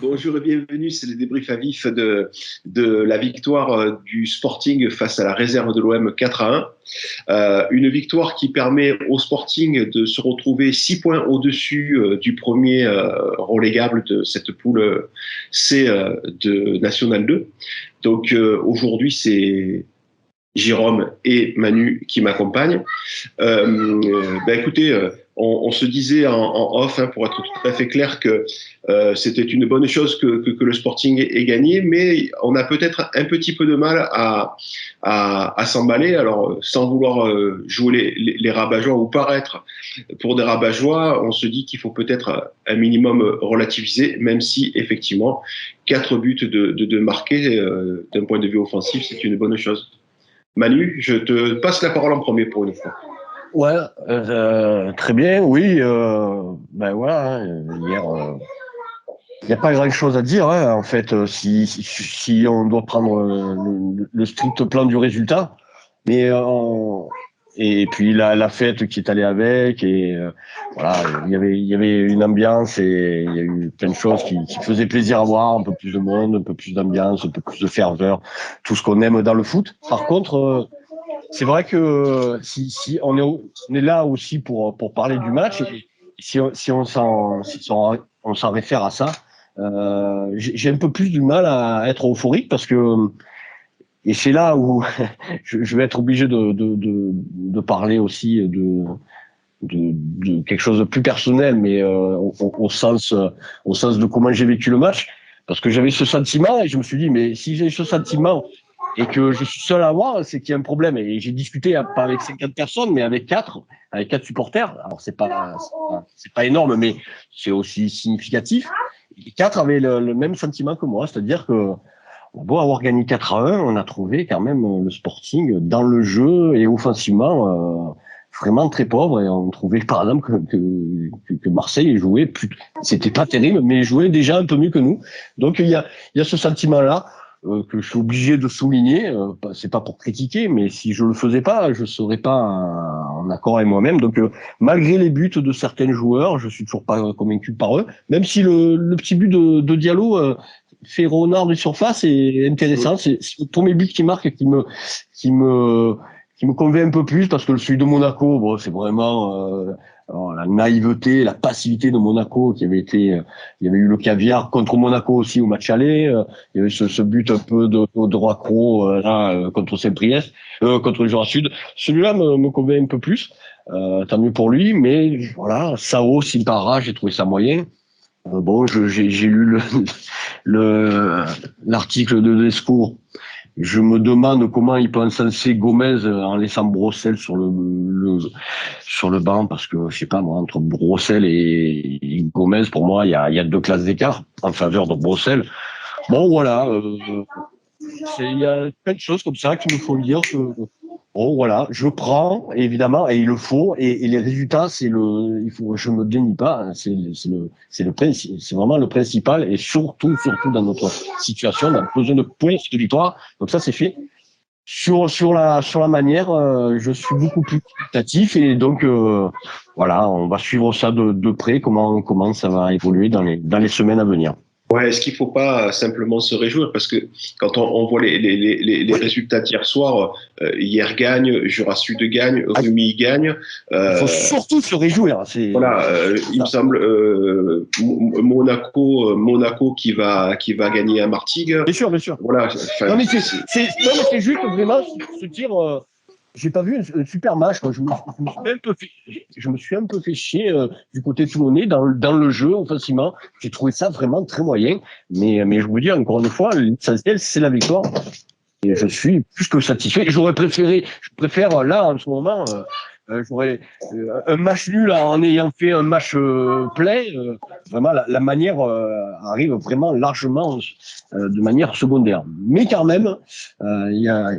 Bonjour et bienvenue, c'est le débrief à vif de la victoire du Sporting face à la réserve de l'OM 4-1. Une victoire qui permet au Sporting de se retrouver 6 points au-dessus du premier relégable de cette poule C de National 2. Donc aujourd'hui, c'est Jérôme et Manu qui m'accompagnent. Écoutez, on se disait en off, pour être tout à fait clair, que c'était une bonne chose que le Sporting ait gagné, mais on a peut-être un petit peu de mal à s'emballer. Alors, sans vouloir jouer les rabat-joie ou paraître pour des rabat-joie, on se dit qu'il faut peut-être un minimum relativiser, même si effectivement 4 buts de marquer d'un point de vue offensif, c'est une bonne chose. Manu, je te passe la parole en premier pour une fois. Ouais, très bien, oui. Voilà, hier, il n'y a pas grand-chose à dire. En fait, si on doit prendre le strict plan du résultat, mais et puis la fête qui est allée avec, et voilà, il y avait une ambiance et il y a eu plein de choses qui faisaient plaisir à voir, un peu plus de monde, un peu plus d'ambiance, un peu plus de ferveur, tout ce qu'on aime dans le foot. Par contre, c'est vrai que si on est là aussi pour parler du match, et si on s'en réfère à ça, j'ai un peu plus du mal à être euphorique parce que, et c'est là où je vais être obligé de parler aussi de quelque chose de plus personnel, mais au sens de comment j'ai vécu le match, parce que j'avais ce sentiment et je me suis dit, mais si j'ai ce sentiment et que je suis seul à voir, c'est qu'il y a un problème. Et j'ai discuté pas avec 50 personnes, mais avec quatre supporters. Alors c'est pas énorme, mais c'est aussi significatif. Les 4 avaient le même sentiment que moi, c'est-à-dire que on a beau avoir gagné 4-1, on a trouvé quand même le Sporting dans le jeu et offensivement vraiment très pauvre. Et on trouvait par exemple que Marseille jouait plus, c'était pas terrible, mais jouait déjà un peu mieux que nous. Donc il y a ce sentiment-là que je suis obligé de souligner. C'est pas pour critiquer, mais si je le faisais pas, je serais pas en accord avec moi-même. Donc malgré les buts de certains joueurs, je suis toujours pas convaincu par eux. Même si le petit but de Diallo fait renard de surface est intéressant. C'est le premier but qui marque et qui me convainc un peu plus, parce que celui de Monaco, bon, c'est vraiment la naïveté, la passivité de Monaco qui avait été. Il y avait eu le caviar contre Monaco aussi au match aller. Il y avait ce but un peu de droit croc contre Saint-Priest, contre le Jura Sud. Celui-là me convainc un peu plus. Tant mieux pour lui, mais voilà, Sao, Simpara, j'ai trouvé ça moyen. Bon, j'ai lu l'article de Lescourt. Je me demande comment il peut encenser Gomez en laissant Brossel sur le banc, parce que je sais pas moi, entre Brossel et Gomez, pour moi il y a 2 classes d'écart en faveur de Brossel. Bon voilà, il y a plein de choses comme ça qui me font dire que bon voilà, je prends évidemment, et il le faut, et les résultats je me dénie pas, hein, c'est le principe, c'est vraiment le principal, et surtout dans notre situation, on a besoin de points, de victoire, donc ça c'est fait. Sur la manière, je suis beaucoup plus qualitatif, et donc voilà, on va suivre ça de près, comment ça va évoluer dans les semaines à venir. Ouais, est-ce qu'il ne faut pas simplement se réjouir? Parce que quand on voit les résultats d'hier soir, hier gagne, Jura Sud gagne, Rumi gagne. Il faut surtout se réjouir. Voilà, il me semble Monaco qui va gagner à Martigues. Bien sûr, bien sûr. Voilà. Non mais c'est juste vraiment se dire. J'ai pas vu un super match. Je me suis un peu fait chier du côté toulonnais dans le jeu offensivement. J'ai trouvé ça vraiment très moyen. Mais je vous dis encore une fois, l'essentiel c'est la victoire. Et je suis plus que satisfait. Je préfère là en ce moment, j'aurais un match nul en ayant fait un match plein. Vraiment, la manière arrive vraiment largement de manière secondaire. Mais quand même, il y a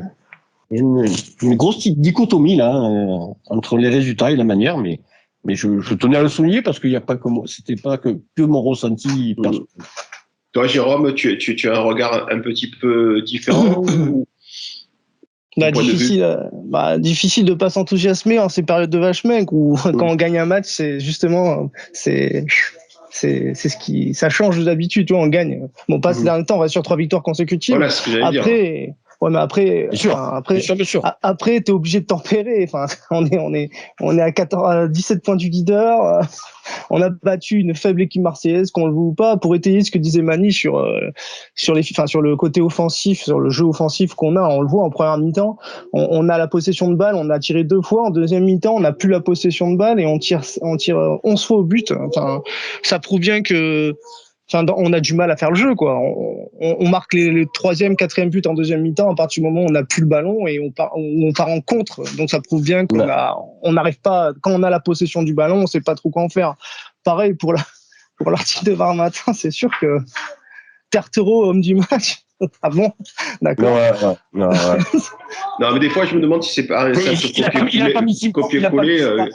une grosse dichotomie là entre les résultats et la manière, mais je tenais à le souligner parce qu'il n'y a pas que c'était pas que mon ressenti personnel. Toi, Jérôme, tu as un regard un petit peu différent ou... difficile de pas s'enthousiasmer en ces périodes de vache maigre où quand on gagne un match, c'est ça change d'habitude, tu vois, on gagne. Bon, pas ces derniers temps, on va sur 3 victoires conséquentives. Voilà ce que j'allais dire. Ouais, mais après, Bien sûr, après, bien sûr. Après, t'es obligé de tempérer. Enfin, on est à 17 points du leader. On a battu une faible équipe marseillaise, qu'on le veut ou pas, pour étayer ce que disait Mani sur le côté offensif, sur le jeu offensif qu'on a. On le voit en première mi-temps. On a la possession de balle, on a tiré 2 fois. En deuxième mi-temps, on n'a plus la possession de balle et on tire 11 fois au but. Enfin, ça prouve bien que, on a du mal à faire le jeu, quoi. On marque les troisième, quatrième buts en deuxième mi-temps à partir du moment où on n'a plus le ballon et on part en contre. Donc ça prouve bien on n'arrive pas, quand on a la possession du ballon, on sait pas trop quoi en faire. Pareil pour l'article de Varmatin, c'est sûr que Tertero, homme du match. Ah bon, d'accord. Non, mais des fois je me demande si c'est pas un simple copier-coller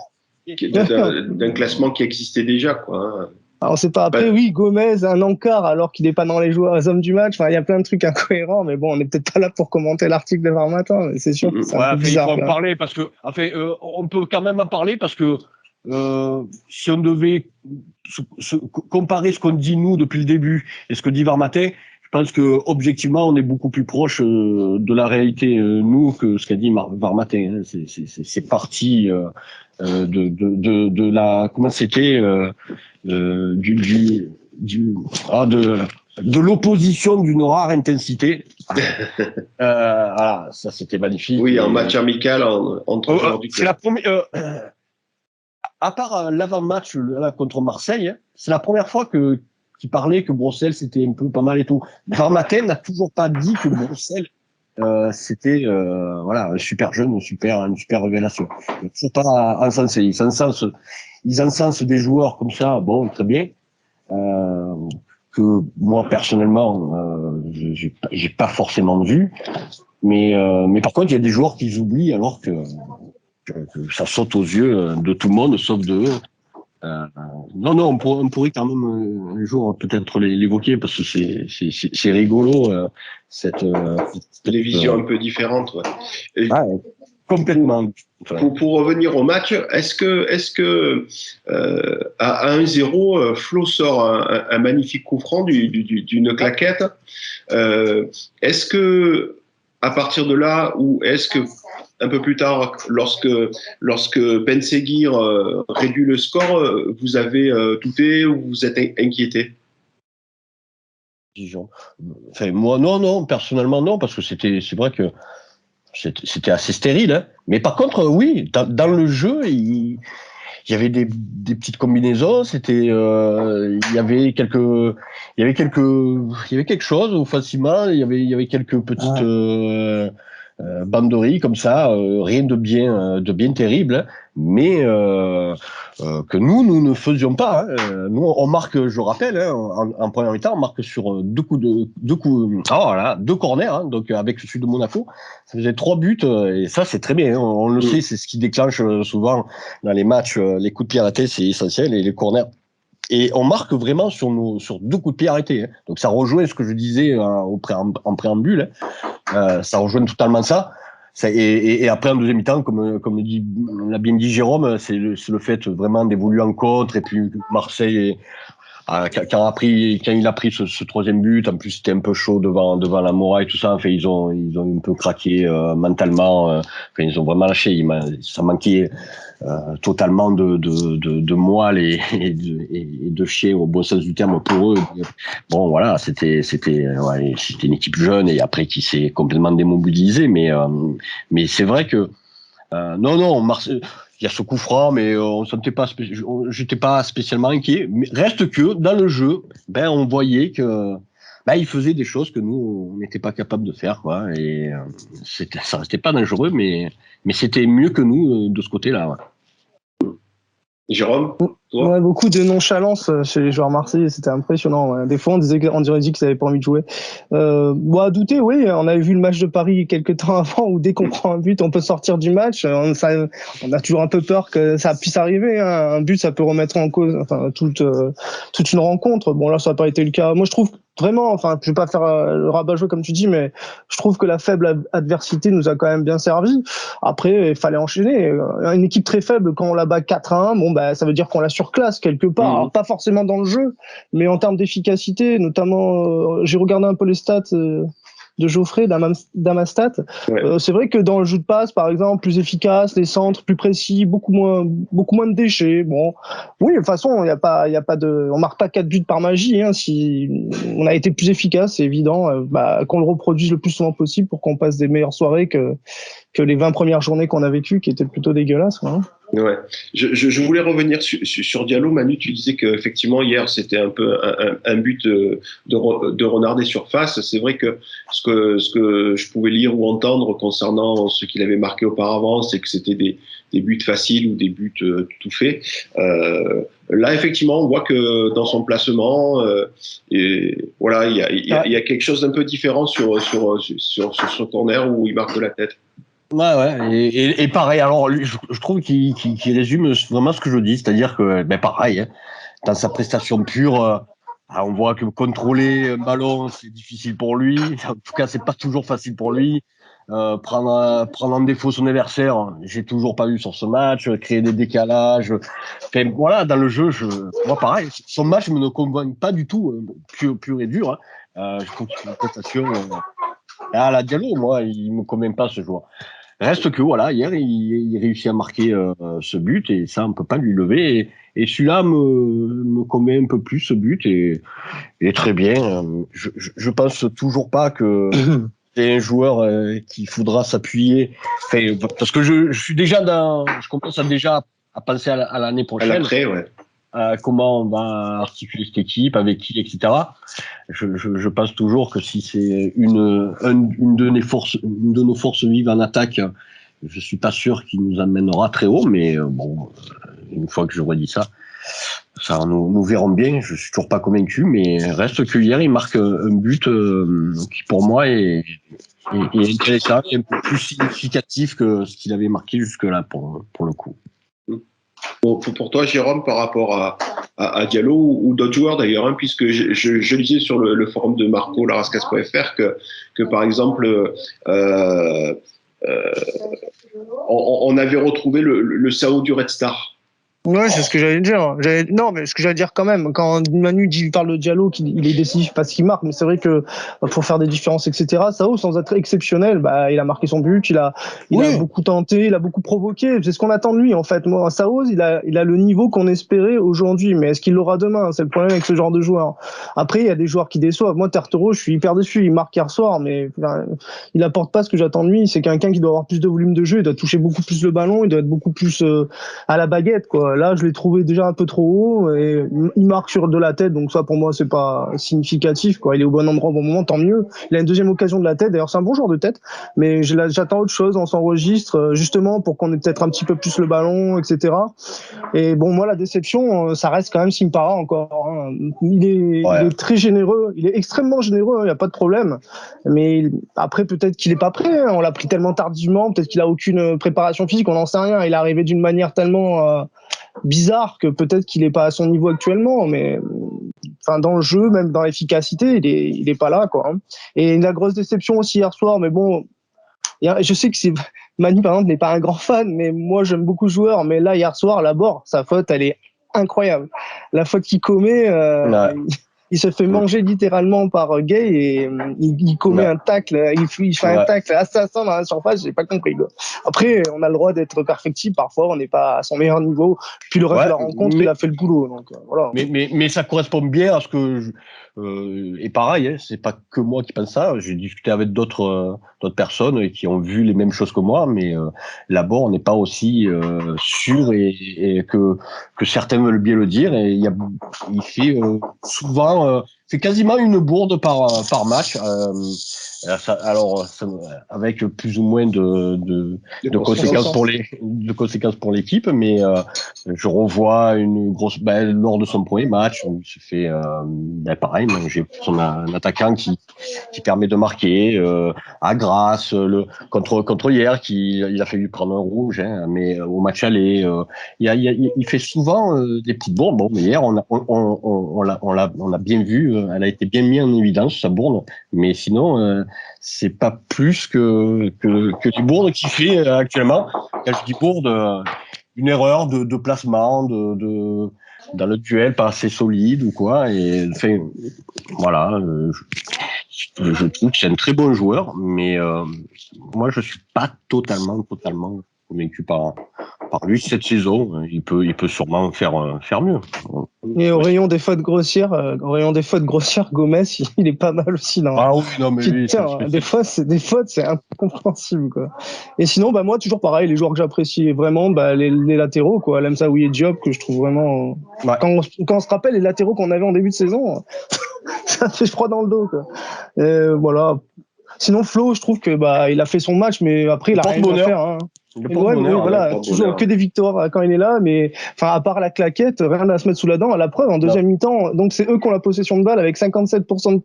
d'un classement qui existait déjà, quoi. Alors, on sait pas. Après, oui, Gomez, un encart alors qu'il n'est pas dans les hommes du match. Enfin, il y a plein de trucs incohérents, mais bon, on n'est peut-être pas là pour commenter l'article de Varmatin, mais c'est sûr que c'est un peu bizarre. Il faut en parler parce que, on peut quand même en parler parce que si on devait comparer ce qu'on dit nous depuis le début et ce que dit Varmatin, je pense que objectivement, on est beaucoup plus proche de la réalité nous que ce qu'a dit Varmatin. C'est parti de la comment c'était de l'opposition d'une rare intensité. Voilà, ça c'était magnifique. Oui, en match amical entre joueurs du club. C'est la première. À part l'avant-match là, contre Marseille, c'est la première fois qu'il parlait que Brossel c'était un peu pas mal et tout. Varmatin n'a toujours pas dit que Brossel c'était un super jeune, une super révélation. Il ne faut pas encenser. Ils encensent des joueurs comme ça, bon, très bien. Que moi personnellement, j'ai pas forcément vu. Mais par contre, il y a des joueurs qu'ils oublient alors que ça saute aux yeux de tout le monde, sauf de eux. On pourrait quand même un jour peut-être l'évoquer parce que c'est rigolo cette visions un peu différentes. Ouais. Complètement. Pour revenir au match, est-ce que à 1-0, Flo sort un magnifique coup franc d'une claquette. Est-ce que à partir de là, ou est-ce que un peu plus tard, lorsque Ben Seguir réduit le score, vous avez douté ou vous êtes inquiété? Enfin, moi, non, personnellement, non, parce que c'est vrai que c'était assez stérile. Hein. Mais par contre, oui, dans le jeu, il y avait des petites combinaisons. C'était, il y avait quelque chose offensivement. Il y avait quelques petites banderies comme ça, rien de bien terrible, mais que nous ne faisions pas. Hein. Nous, on marque, je rappelle, hein, en première mi-temps, on marque sur deux corners, hein, donc avec celui de Monaco, ça faisait 3 buts, et ça c'est très bien. Hein, on le sait, c'est ce qui déclenche souvent dans les matchs, les coups de pied arrêtés, c'est essentiel, et les corners. Et on marque vraiment sur 2 coups de pied arrêtés. Hein. Donc ça rejoint ce que je disais en préambule. Hein. Ça rejoint totalement ça. Et après en deuxième mi-temps, comme l'a bien dit Jérôme, c'est le fait vraiment d'évoluer en contre. Et puis Marseille, quand il a pris ce troisième but, en plus c'était un peu chaud devant la Mora et tout ça. Enfin, ils ont un peu craqué mentalement. Enfin, ils ont vraiment lâché. Ça manquait totalement de moelle et de chien au bon sens du terme pour eux. Bon, voilà, c'était une équipe jeune et après qui s'est complètement démobilisée. Mais c'est vrai que Marseille. Il y a ce coup franc, mais on sentait pas, j'étais pas spécialement inquiet. Mais reste que dans le jeu, on voyait que, il faisait des choses que nous on n'était pas capable de faire, quoi. Et ça restait pas dangereux, mais c'était mieux que nous de ce côté-là. Ouais. Jérôme, ouais, beaucoup de nonchalance chez les joueurs marseillais, c'était impressionnant. Ouais. Des fois, on dirait qu'ils n'avaient pas envie de jouer. À douter, oui. On avait vu le match de Paris quelques temps avant où dès qu'on prend un but, on peut sortir du match. On a toujours un peu peur que ça puisse arriver. Hein. Un but, ça peut remettre en cause toute une rencontre. Bon, là, ça n'a pas été le cas. Moi, je trouve vraiment, je vais pas faire le rabat-joie comme tu dis, mais je trouve que la faible adversité nous a quand même bien servi. Après, il fallait enchaîner. Une équipe très faible, quand on la bat 4-1, ça veut dire qu'on l'a surclasse quelque part. Alors, pas forcément dans le jeu, mais en termes d'efficacité, notamment, j'ai regardé un peu les stats de Geoffrey d'Amastat. Ouais. C'est vrai que dans le jeu de passe, par exemple, plus efficace, les centres plus précis, beaucoup moins de déchets. Bon, oui, de toute façon, on marque pas 4 buts par magie. Hein, si on a été plus efficace, c'est évident. Qu'on le reproduise le plus souvent possible pour qu'on passe des meilleures soirées que les 20 premières journées qu'on a vécues, qui étaient plutôt dégueulasses. Hein. Ouais. Je voulais revenir sur Diallo. Manu, tu disais qu'effectivement hier c'était un peu un but de renard des surfaces. C'est vrai que ce que je pouvais lire ou entendre concernant ce qu'il avait marqué auparavant, c'est que c'était des buts faciles ou des buts tout faits. Là, effectivement, on voit que dans son placement, et voilà, il y a quelque chose d'un peu différent sur ce corner où il marque de la tête. Ouais. Et pareil, alors lui, je trouve qu'il résume vraiment ce que je dis, c'est-à-dire que, pareil, hein, dans sa prestation pure, on voit que contrôler un ballon, c'est difficile pour lui. En tout cas, c'est pas toujours facile pour lui. Prendre en défaut son adversaire, j'ai toujours pas vu sur ce match. Créer des décalages. Enfin, voilà, dans le jeu, moi pareil, son match me ne convainc pas du tout, pur et dur. Hein. Je trouve qu'il fait une prestation. À la Diallo, moi, il me convainc pas ce joueur. Reste que voilà, hier il réussit à marquer ce but et ça on peut pas lui lever et celui-là me convainc un peu plus ce but et très bien. Je pense toujours pas que c'est un joueur qu'il faudra s'appuyer. Enfin, parce que je suis déjà je commence déjà à penser à l'année prochaine. À l'après, ouais. Comment on va articuler cette équipe, avec qui, etc. Je pense toujours que si c'est une de nos forces vives en attaque, je suis pas sûr qu'il nous amènera très haut, mais bon, une fois que j'aurai dit ça, nous verrons bien. Je suis toujours pas convaincu, mais reste que hier il marque un but qui pour moi est intéressant et un peu plus significatif que ce qu'il avait marqué jusque-là pour le coup. Pour toi, Jérôme, par rapport à Diallo ou d'autres joueurs d'ailleurs, hein, puisque je lisais sur le forum de Marco, larascas.fr, que par exemple, on avait retrouvé le Sao du Red Star. Ouais, c'est ce que j'allais dire. Non, mais ce que j'allais dire quand même, quand Manu parle de Diallo, qu'il est décisif parce qu'il marque, mais c'est vrai que pour faire des différences, etc., Sao, sans être exceptionnel, il a marqué son but, il a beaucoup tenté, il a beaucoup provoqué. C'est ce qu'on attend de lui, en fait. Moi, Sao, il a le niveau qu'on espérait aujourd'hui, mais est-ce qu'il l'aura demain? C'est le problème avec ce genre de joueur. Après, il y a des joueurs qui déçoivent. Moi, Tertero, je suis hyper déçu. Il marque hier soir, mais il apporte pas ce que j'attends de lui. C'est quelqu'un qui doit avoir plus de volume de jeu, il doit toucher beaucoup plus le ballon, il doit être beaucoup plus à la baguette, quoi. Là, je l'ai trouvé déjà un peu trop haut et il marque sur de la tête, donc ça pour moi c'est pas significatif, quoi. Il est au bon endroit au bon moment, tant mieux. Il a une deuxième occasion de la tête, d'ailleurs c'est un bon joueur de tête, mais j'attends autre chose, on s'enregistre justement pour qu'on ait peut-être un petit peu plus le ballon, etc. Et bon, moi la déception, ça reste quand même Simpara encore. Hein. Il est très généreux, il est extrêmement généreux, il n'y a pas de problème. Mais après peut-être qu'il est pas prêt, hein. On l'a pris tellement tardivement, peut-être qu'il a aucune préparation physique, on n'en sait rien. Il est arrivé d'une manière tellement bizarre que peut-être qu'il est pas à son niveau actuellement, mais dans le jeu, même dans l'efficacité, il est pas là, quoi. Et la grosse déception aussi hier soir, mais bon, je sais que Manu par exemple n'est pas un grand fan, mais moi j'aime beaucoup le joueur, mais là hier soir, Laborde, sa faute, elle est incroyable. La faute qu'il commet, il se fait manger littéralement par Gay et il commet un tacle, il fait un tacle assassin dans la surface, j'ai pas compris, quoi. Après, on a le droit d'être perfectible, parfois on n'est pas à son meilleur niveau, puis le reste de la rencontre, il a fait le boulot, donc voilà. Mais ça correspond bien à ce que et pareil, hein, c'est pas que moi qui pense ça, j'ai discuté avec d'autres personnes qui ont vu les mêmes choses que moi, mais là-bas on n'est pas aussi sûr et que certains veulent bien le dire, et il fait souvent c'est quasiment une bourde par match, avec plus ou moins de conséquences pour l'équipe, mais je revois une grosse lors de son premier match, où il se fait pareil, j'ai un attaquant qui permet de marquer à Grasse, contre hier, il a fallu prendre un rouge, hein, mais au match aller, il fait souvent des petites bourdes. Bon, mais hier on l'a bien vu, elle a été bien mise en évidence, sa bourde, mais sinon c'est pas plus que les bourdes qu'il fait actuellement. Quand je dis bourde, une erreur de placement, dans le duel, pas assez solide ou quoi. Et enfin, voilà, je trouve que c'est un très bon joueur, mais moi je suis pas totalement convaincu par lui cette saison. Il peut sûrement faire mieux. Et au rayon des fautes grossières, Gomez, il est pas mal aussi. Non. Ah oui, non, mais lui, Putain, des fautes, c'est incompréhensible, quoi. Et sinon, bah, moi, toujours pareil, les joueurs que j'apprécie vraiment, bah, les latéraux, quoi. Lamsaoui et Diop, que je trouve vraiment, Ouais. quand on se rappelle les latéraux qu'on avait en début de saison, ça fait froid dans le dos, quoi. Voilà. Sinon, Flo, je trouve que, bah, il a fait son match, mais après, il a rien à faire, hein. Ouais, oui, voilà, toujours que des victoires quand il est là, mais enfin, à part la claquette, rien à se mettre sous la dent. À la preuve, en deuxième mi-temps, donc c'est eux qui ont la possession de balle avec 57% de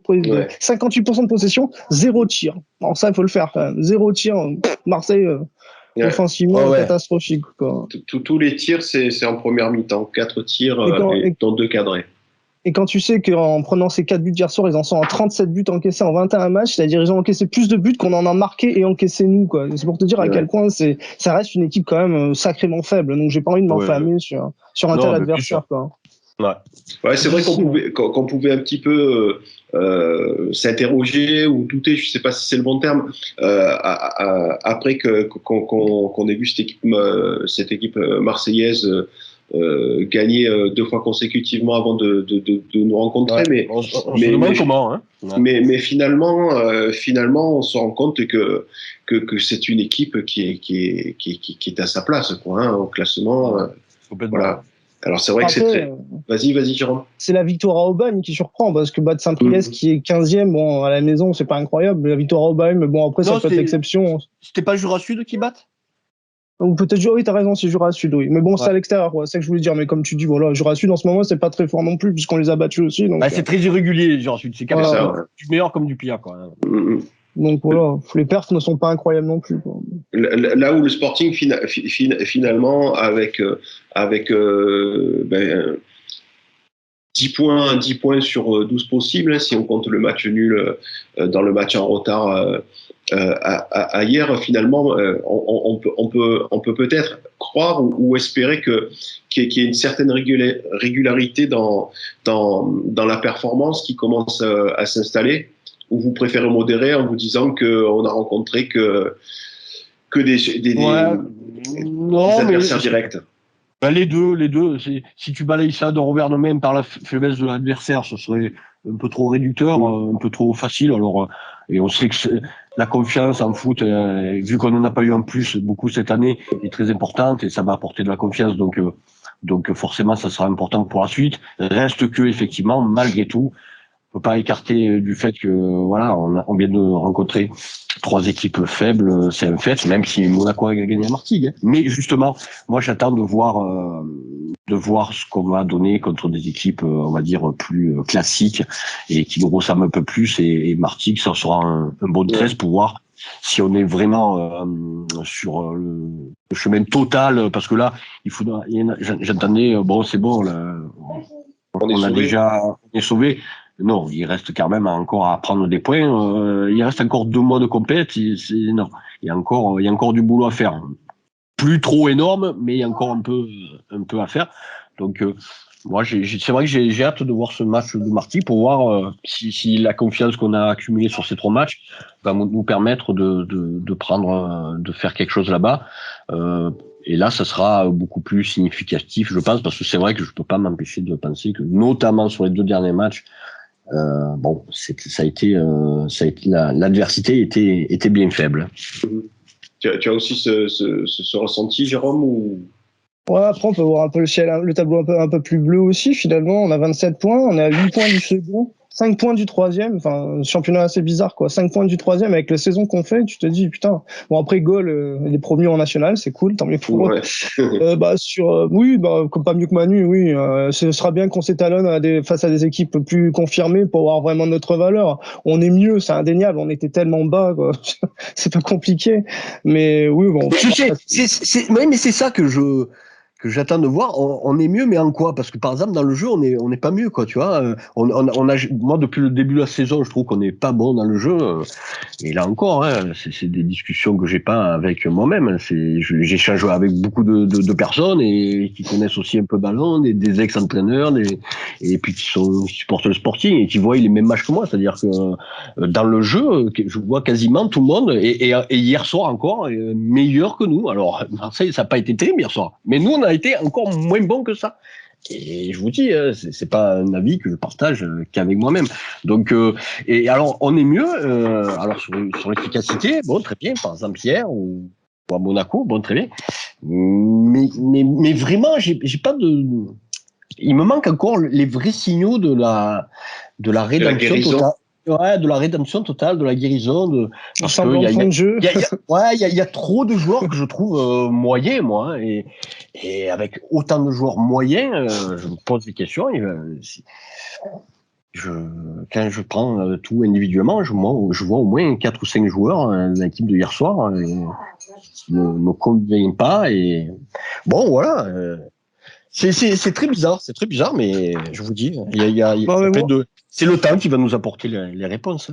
58% de possession, 0 tir. Alors ça, il faut le faire quand même. 0 tir. Marseille, offensivement, catastrophique, quoi. Tous les tirs, c'est en première mi-temps. 4 tirs, dont 2 cadrés. Et quand tu sais qu'en prenant ces 4 buts d'hier soir, ils en sont à 37 buts encaissés en 21 matchs, c'est-à-dire ils ont encaissé plus de buts qu'on en a marqué et encaissé nous, quoi. C'est pour te dire à quel point ça reste une équipe quand même sacrément faible. Donc j'ai pas envie de m'enflammer sur un tel adversaire, quoi. Ouais, c'est vrai qu'on pouvait un petit peu s'interroger ou douter, je sais pas si c'est le bon terme, après qu'on ait vu cette équipe marseillaise gagner 2 fois consécutivement avant de nous rencontrer, mais finalement on se rend compte que c'est une équipe qui est à sa place, quoi, hein, au classement. Voilà. Alors c'est vrai que c'est très. Vas-y, Jérôme. C'est la victoire à Aubagne qui surprend, parce que battre Saint-Priest qui est 15e, bon, à la maison, c'est pas incroyable. La victoire à Aubagne, mais bon, après, ça peut être l'exception. C'était pas Jura Sud qui batte? Ou peut-être oui, t'as raison, c'est Jura Sud, oui. Mais bon, c'est à l'extérieur, quoi. C'est ça que je voulais dire. Mais comme tu dis, voilà, Jura Sud, en ce moment, c'est pas très fort non plus, puisqu'on les a battus aussi. Donc, c'est très irrégulier, Jura Sud. C'est capable du meilleur comme du pire, quoi. Donc voilà, les perfs ne sont pas incroyables non plus, quoi. Là où le Sporting, finalement, avec 10 points sur 12 possibles, hein, si on compte le match nul dans le match en retard à hier, finalement, on peut peut-être croire ou espérer qu'il y ait une certaine régularité dans la performance qui commence à s'installer, ou vous préférez modérer en vous disant qu'on a rencontré que des adversaires directs? Les deux. Si tu balayes ça d'un revers de main par la faiblesse de l'adversaire, ce serait un peu trop réducteur, un peu trop facile. Alors, et on sait que la confiance en foot, vu qu'on n'en a pas eu en plus beaucoup cette année, est très importante et ça va apporter de la confiance. Donc forcément, ça sera important pour la suite. Reste que effectivement, malgré tout, on peut pas écarter du fait que voilà, on vient de rencontrer 3 équipes faibles, c'est un fait, même si Monaco a gagné à Martigues. Mais justement, moi j'attends de voir ce qu'on va donner contre des équipes, on va dire, plus classiques et qui nous ressemblent un peu plus. Et Martigues, ça sera un bon test pour voir si on est vraiment sur le chemin total, parce que là, j'entendais, bon, c'est bon, là, on est sauvé. Non, il reste quand même encore à prendre des points. Il reste encore 2 mois de compète. Non, il y a encore du boulot à faire. Plus trop énorme, mais il y a encore un peu à faire. Donc, moi, c'est vrai que j'ai hâte de voir ce match de Marty pour voir si la confiance qu'on a accumulée sur ces 3 matchs va nous permettre de faire quelque chose là-bas. Et là, ça sera beaucoup plus significatif, je pense, parce que c'est vrai que je peux pas m'empêcher de penser que, notamment sur les 2 derniers matchs, ça a été l'adversité était bien faible. Tu as aussi ce ressenti, Jérôme, ou... Ouais, après on peut voir un peu le tableau un peu plus bleu aussi. Finalement, on a 27 points, on est à 8 points du second, 5 points du troisième. Enfin, championnat assez bizarre, quoi. 5 points du troisième avec la saison qu'on fait. Tu te dis, putain. Bon, après, Gaulle, il est promu en national, c'est cool, tant mieux pour eux. Comme pas mieux que Manu, oui. Ce sera bien qu'on s'étalonne face à des équipes plus confirmées pour voir vraiment notre valeur. On est mieux, c'est indéniable. On était tellement bas, quoi. C'est pas compliqué. Mais oui, bon. Mais c'est ça que que j'attends de voir, on est mieux, mais en quoi? Parce que par exemple, dans le jeu, on n'est pas mieux, quoi, tu vois. Moi, depuis le début de la saison, je trouve qu'on n'est pas bon dans le jeu. Et là encore, hein, c'est des discussions que j'ai pas avec moi-même. J'échange avec beaucoup de personnes et qui connaissent aussi un peu ballon, des ex-entraîneurs, et puis qui supportent le Sporting et qui voient les mêmes matchs que moi. C'est-à-dire que dans le jeu, je vois quasiment tout le monde, et hier soir encore, meilleur que nous. Alors, Marseille, ça n'a pas été terrible hier soir. Mais nous, on a été encore moins bons que ça. Et je vous dis, c'est pas un avis que je partage qu'avec moi-même. Donc, et alors, on est mieux. Alors sur l'efficacité, bon, très bien. Par exemple, hier ou à Monaco, bon, très bien. Mais vraiment, j'ai pas de. Il me manque encore les vrais signaux de la rédemption totale. Ouais, de la rédemption totale, de la guérison, parce que il y a trop de joueurs que je trouve moyens, moi, hein, et avec autant de joueurs moyens, je me pose des questions. Quand je prends tout individuellement, je vois au moins 4 ou 5 joueurs de l'équipe de hier soir qui ne me conviennent pas, et bon, voilà. C'est très bizarre, mais je vous dis, c'est le temps qui va nous apporter les réponses.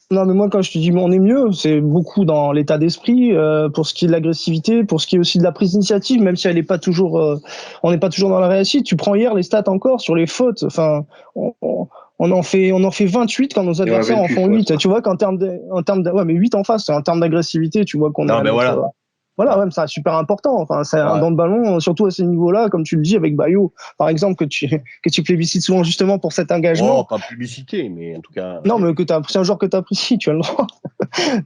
Non, mais moi, quand je te dis on est mieux, c'est beaucoup dans l'état d'esprit, pour ce qui est de l'agressivité, pour ce qui est aussi de la prise d'initiative, même si elle est pas toujours, on n'est pas toujours dans la réussite. Tu prends hier les stats encore sur les fautes. Enfin, on en fait 28 quand nos adversaires en font 8. Tu vois qu'en termes ouais, mais 8 en face, en termes d'agressivité, tu vois qu'on est voilà, ouais, c'est super important. Enfin, c'est un don de ballon, surtout à ces niveaux-là, comme tu le dis avec Bayo, par exemple, que tu plébiscites souvent justement pour cet engagement. Oh, pas publicité, mais en tout cas. Non, mais c'est un joueur que tu apprécies, tu as le droit.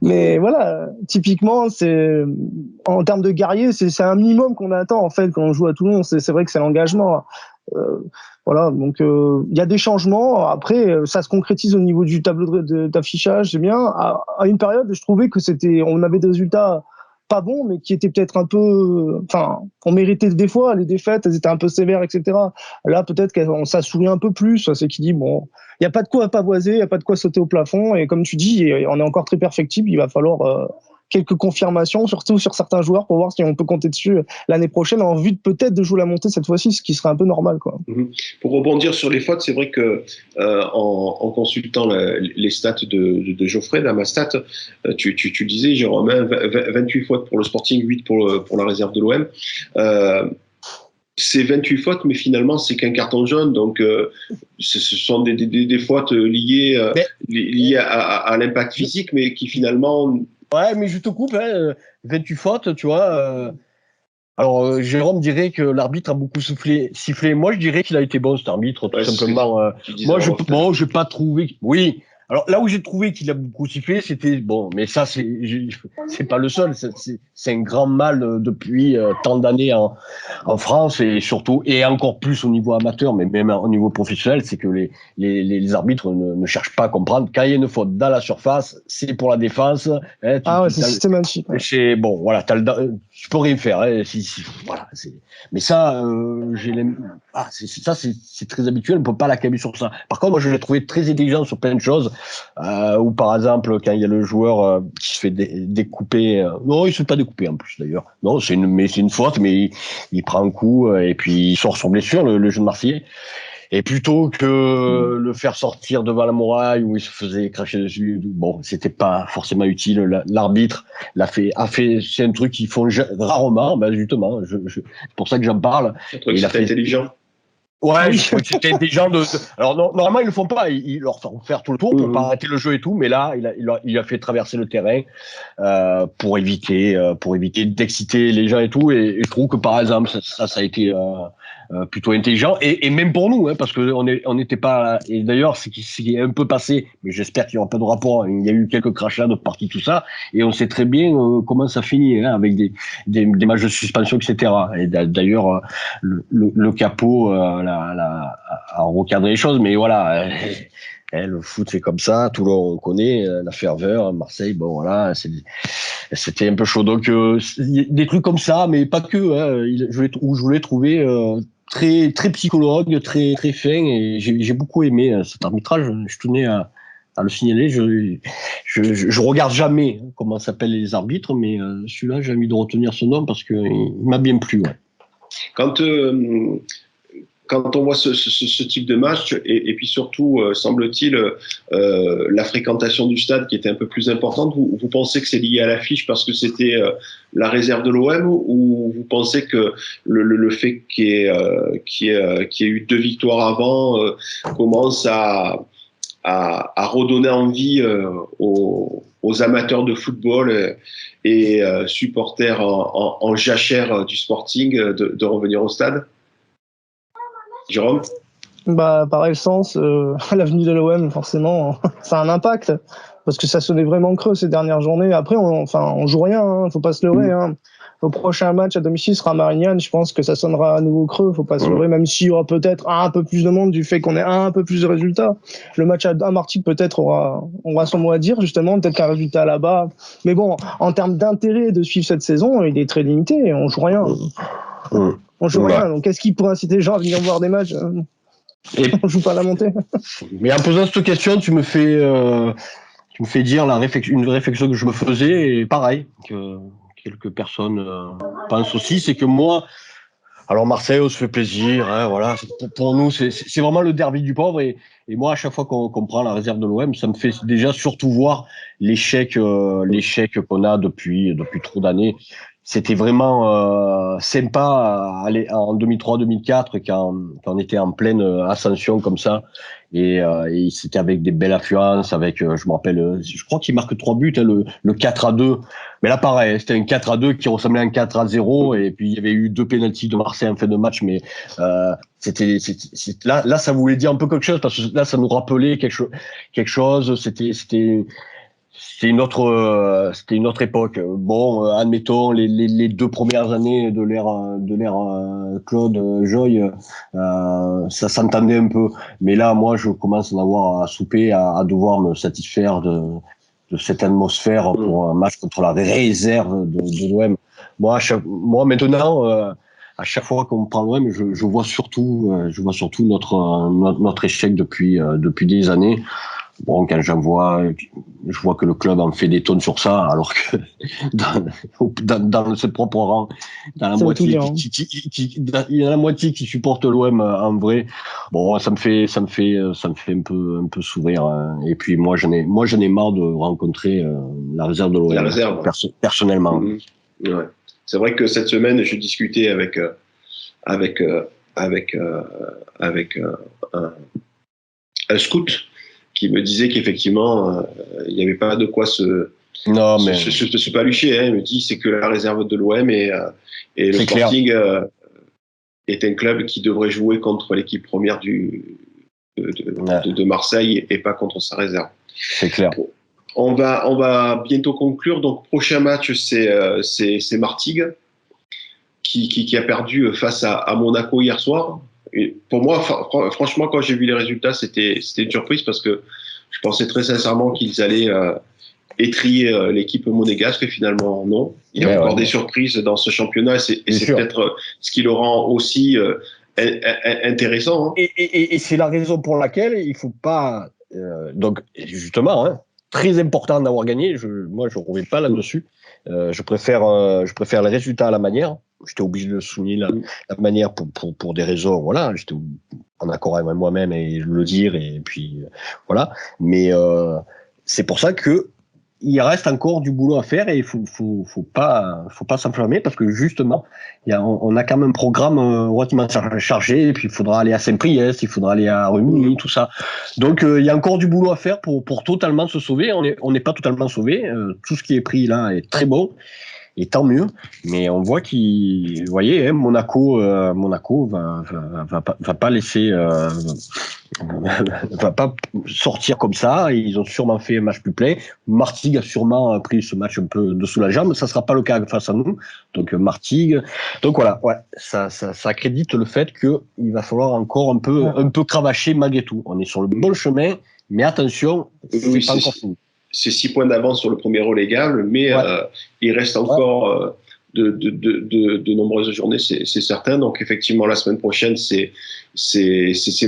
Mais voilà, typiquement, c'est en termes de guerrier, c'est un minimum qu'on attend en fait quand on joue à Toulon. C'est vrai que c'est l'engagement. Voilà, donc il y a des changements. Après, ça se concrétise au niveau du tableau d'affichage, c'est bien. À une période, je trouvais que on avait des résultats pas bon, mais qui était peut-être un peu, enfin, on méritait des fois les défaites, elles étaient un peu sévères, etc. Là, peut-être qu'on s'assourit un peu plus. C'est qui dit bon, il y a pas de quoi pavoiser, il y a pas de quoi sauter au plafond, et comme tu dis, on est encore très perfectible. Il va falloir quelques confirmations, surtout sur certains joueurs, pour voir si on peut compter dessus l'année prochaine, en vue de peut-être de jouer la montée cette fois-ci, ce qui serait un peu normal, quoi. Pour rebondir sur les fautes, c'est vrai que en consultant les stats de Geoffrey, dans ma stat, tu disais, Jérôme, 28 fautes pour le Sporting, 8 pour la réserve de l'OM. C'est 28 fautes, mais finalement, c'est qu'un carton jaune. Donc, ce sont des fautes liées à l'impact physique, mais qui finalement... Ouais, mais je te coupe, 28 fautes, tu vois. Alors, Jérôme dirait que l'arbitre a beaucoup sifflé. Moi, je dirais qu'il a été bon, cet arbitre, tout simplement. Moi, j'ai pas trouvé... Oui. Alors, là où j'ai trouvé qu'il a beaucoup sifflé, c'était... Bon, mais ça, c'est pas le seul. C'est un grand mal depuis tant d'années en France, et surtout, et encore plus au niveau amateur, mais même au niveau professionnel, c'est que les arbitres ne cherchent pas à comprendre. Quand il y a une faute dans la surface, c'est pour la défense. Hein, c'est systématique. Ouais. Bon, voilà, tu peux rien faire. Hein, voilà, mais ça, c'est très habituel. On peut pas l'accabler sur ça. Par contre, moi, je l'ai trouvé très intelligent sur plein de choses. Ou par exemple, quand il y a le joueur qui se fait découper. Non, il se fait pas découper en plus d'ailleurs. Non, c'est une faute, mais il prend un coup et puis il sort son blessure, le jeune Marseillais. Et plutôt que le faire sortir devant la muraille où il se faisait cracher dessus, bon, c'était pas forcément utile. L'arbitre a fait, c'est un truc qu'ils font rarement, ben justement, c'est pour ça que j'en parle. Il a fait intelligent. Ouais, je crois que c'était intelligent alors, normalement, ils le font pas. Ils leur font faire tout le tour pour pas arrêter le jeu et tout. Mais là, il a fait traverser le terrain, pour éviter d'exciter les gens et tout. Et je trouve que, par exemple, ça a été, plutôt intelligent, et même pour nous, hein, parce que on n'était pas. Et d'ailleurs, ce qui est un peu passé, mais j'espère qu'il n'y aura pas de rapport. Il y a eu quelques crachats de partie, tout ça, et on sait très bien comment ça finit, hein, avec des matchs de suspension, etc. Et d'ailleurs, le capot a recadré les choses, mais voilà. Le foot, c'est comme ça. Toulon, on connaît la ferveur. Marseille, bon, voilà, c'était un peu chaud. Donc, des trucs comme ça, mais pas que. Hein, je voulais trouver très, très psychologue, très, très fin, et j'ai beaucoup aimé cet arbitrage. Je tenais à le signaler. Je regarde jamais comment s'appellent les arbitres, mais celui-là, j'ai envie de retenir son nom parce que il m'a bien plu. Ouais. Quand, quand on voit ce type de match, et puis surtout, semble-t-il, la fréquentation du stade qui était un peu plus importante, vous pensez que c'est lié à l'affiche parce que c'était la réserve de l'OM, ou vous pensez que le fait qu'il y ait eu 2 victoires avant commence à redonner envie aux amateurs de football et supporters en jachère du Sporting de revenir au stade? Jérôme? Bah, pareil le sens, l'avenue de l'OM, forcément, ça a un impact, parce que ça sonnait vraiment creux ces dernières journées. Après, on joue rien, hein, faut pas se leurrer. Hein. Au prochain match à domicile sera Marignane, je pense que ça sonnera à nouveau creux, faut pas se leurrer, même s'il y aura peut-être un peu plus de monde du fait qu'on ait un peu plus de résultats. Le match à Martigues peut-être aura son mot à dire, justement, peut-être qu'un résultat là-bas. Mais bon, en termes d'intérêt de suivre cette saison, il est très limité, on joue rien. On joue rien, donc qu'est-ce qui pourrait inciter les gens à venir voir des matchs? On joue pas à la montée. Mais en posant cette question, tu me fais dire une réflexion que je me faisais, et pareil, que quelques personnes pensent aussi, c'est que moi, alors Marseille, on se fait plaisir, hein, voilà. Pour nous, c'est vraiment le derby du pauvre, et moi, à chaque fois qu'on prend la réserve de l'OM, ça me fait déjà surtout voir l'échec qu'on a depuis trop d'années. C'était vraiment sympa aller en 2003-2004 quand on était en pleine ascension comme ça, et c'était avec des belles affluences, avec je me rappelle, je crois qu'il marque 3 buts, hein, le 4-2. Mais là pareil, c'était un 4-2 qui ressemblait à un 4-0, et puis il y avait eu 2 pénaltys de Marseille en fin de match, mais c'était là ça voulait dire un peu quelque chose, parce que là ça nous rappelait quelque chose. C'était une autre époque. Bon, admettons les 2 premières années de l'ère Claude Joy, ça s'entendait un peu. Mais là, moi, je commence à en avoir à souper, à devoir me satisfaire de cette atmosphère pour un match contre la réserve de l'OM. Moi maintenant, à chaque fois qu'on prend l'OM, je vois surtout notre échec depuis des années. Bon, quand je vois que le club en fait des tonnes sur ça, alors que dans ses propres rangs, dans la moitié il y en a la moitié qui supporte l'OM en vrai. Bon, ça me fait un peu sourire. Hein. Et puis moi, j'en ai marre de rencontrer la réserve de l'OM. La réserve. Personnellement. Ouais. C'est vrai que cette semaine, je discutais avec un scout qui me disait qu'effectivement, il n'y avait pas de quoi se palucher. Hein. Il me dit c'est que la réserve de l'OM et le Sporting est un club qui devrait jouer contre l'équipe première de Marseille et pas contre sa réserve. C'est clair. On va bientôt conclure. Donc, prochain match, c'est Martigues qui a perdu face à Monaco hier soir. Et pour moi, franchement, quand j'ai vu les résultats, c'était une surprise parce que je pensais très sincèrement qu'ils allaient étrier l'équipe monégasque, et finalement non. Il y a encore des surprises dans ce championnat, et c'est peut-être ce qui le rend aussi intéressant. Hein. Et c'est la raison pour laquelle il faut pas. Donc justement, hein, très important d'avoir gagné. Moi, je ne reviens pas là-dessus. Je préfère le résultat à la manière. J'étais obligé de souligner la manière pour des raisons. Voilà, j'étais en accord avec moi-même et le dire, et puis voilà. Mais c'est pour ça que il reste encore du boulot à faire, et il faut pas s'enflammer, parce que justement, on a quand même un programme relativement chargé, et puis il faudra aller à Saint-Priest, il faudra aller à Rumilly, tout ça. Donc il y a encore du boulot à faire pour totalement se sauver. On n'est pas totalement sauvé. Tout ce qui est pris là est très bon. Et tant mieux, mais on voit vous voyez, hein, Monaco va pas laisser, va pas sortir comme ça. Ils ont sûrement fait un match plus plein. Martigues a sûrement pris ce match un peu dessous la jambe. Ça sera pas le cas face à nous. Donc Martigues. Donc voilà, ouais, ça accrédite le fait que il va falloir encore un peu cravacher malgré tout. On est sur le bon chemin, mais attention, c'est pas encore fini. C'est 6 points d'avance sur le premier relégable, mais il reste encore de nombreuses journées, c'est certain. Donc effectivement, la semaine prochaine, c'est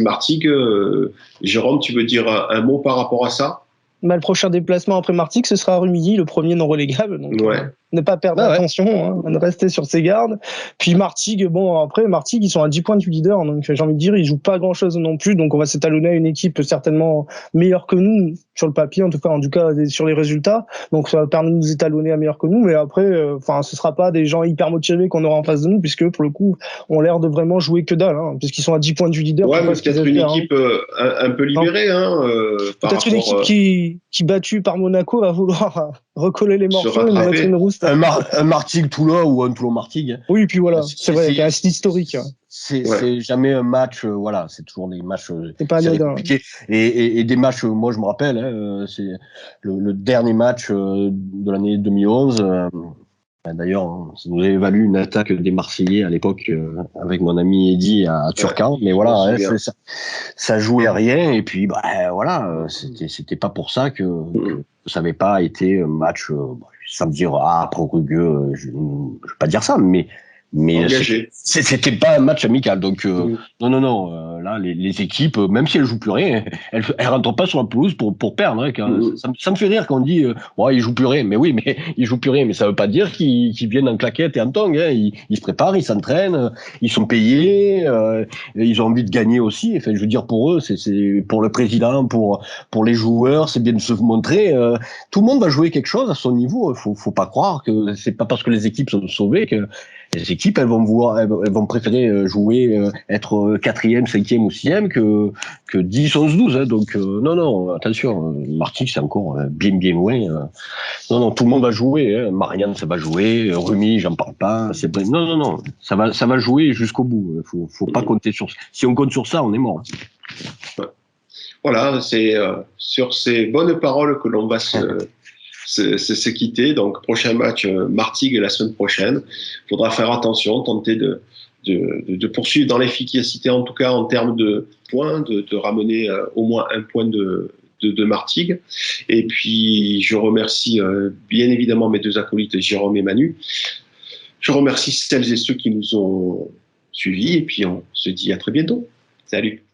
Martigues. Jérôme, tu veux dire un mot par rapport à ça? Le prochain déplacement après Martigues, ce sera à Rumilly, le premier non relégable. Donc, ne pas perdre attention, hein, de rester sur ses gardes. Puis Martigues, bon, après, Martigues, ils sont à 10 points du leader, donc j'ai envie de dire, ils jouent pas grand-chose non plus, donc on va s'étalonner à une équipe certainement meilleure que nous, sur le papier, en tout cas sur les résultats. Donc ça va permettre de nous étalonner à meilleur que nous, mais après, ce sera pas des gens hyper motivés qu'on aura en face de nous, puisque pour le coup, ont l'air de vraiment jouer que dalle, hein, puisqu'ils sont à 10 points du leader. Ouais, mais peut-être une équipe un peu libérée, hein, peut-être une équipe qui battue par Monaco va vouloir recoller les morceaux et mettre une rousse. Un Martigues-Toulon ou un Toulon-Martigues. Oui, puis voilà, c'est vrai, il y a un style historique. C'est jamais un match, voilà, c'est toujours des matchs compliqués. Et des matchs, moi je me rappelle, hein, c'est le dernier match de l'année 2011. D'ailleurs, ça nous avait valu une attaque des Marseillais à l'époque avec mon ami Eddy à Turcan. Mais voilà, ça jouait à rien. Et puis, voilà, c'était pas pour ça que ça n'avait pas été un match, sans me dire, pro-rugueux, je vais pas dire ça, mais c'était pas un match amical. Donc, non, là, les équipes, même si elles jouent plus rien, elles rentrent pas sur la pelouse pour perdre. Hein, ça me fait rire quand on dit, ils jouent plus rien. Mais oui, mais ils jouent plus rien. Mais ça veut pas dire qu'ils viennent en claquette et en tongs. Hein. Ils se préparent, ils s'entraînent, ils sont payés, ils ont envie de gagner aussi. Enfin, je veux dire, pour eux, c'est pour le président, pour les joueurs, c'est bien de se montrer. Tout le monde va jouer quelque chose à son niveau. Faut pas croire que c'est pas parce que les équipes sont sauvées que les équipes, elles vont préférer jouer, être 4e, 5e ou 6e que 10, 11, 12. Hein. Donc, non, attention, Martigues, c'est encore bien loin. Non, tout le monde va jouer. Hein. Marianne, ça va jouer. Rumi, j'en parle pas. Non, ça va jouer jusqu'au bout. Faut pas compter sur ça. Si on compte sur ça, on est mort. Voilà, c'est sur ces bonnes paroles que l'on va se quitter. Donc, prochain match, Martigues la semaine prochaine. Il faudra faire attention, tenter de poursuivre dans l'efficacité, en tout cas en termes de points, de ramener au moins un point de Martigues. Et puis, je remercie bien évidemment mes deux acolytes, Jérôme et Manu. Je remercie celles et ceux qui nous ont suivis. Et puis, on se dit à très bientôt. Salut.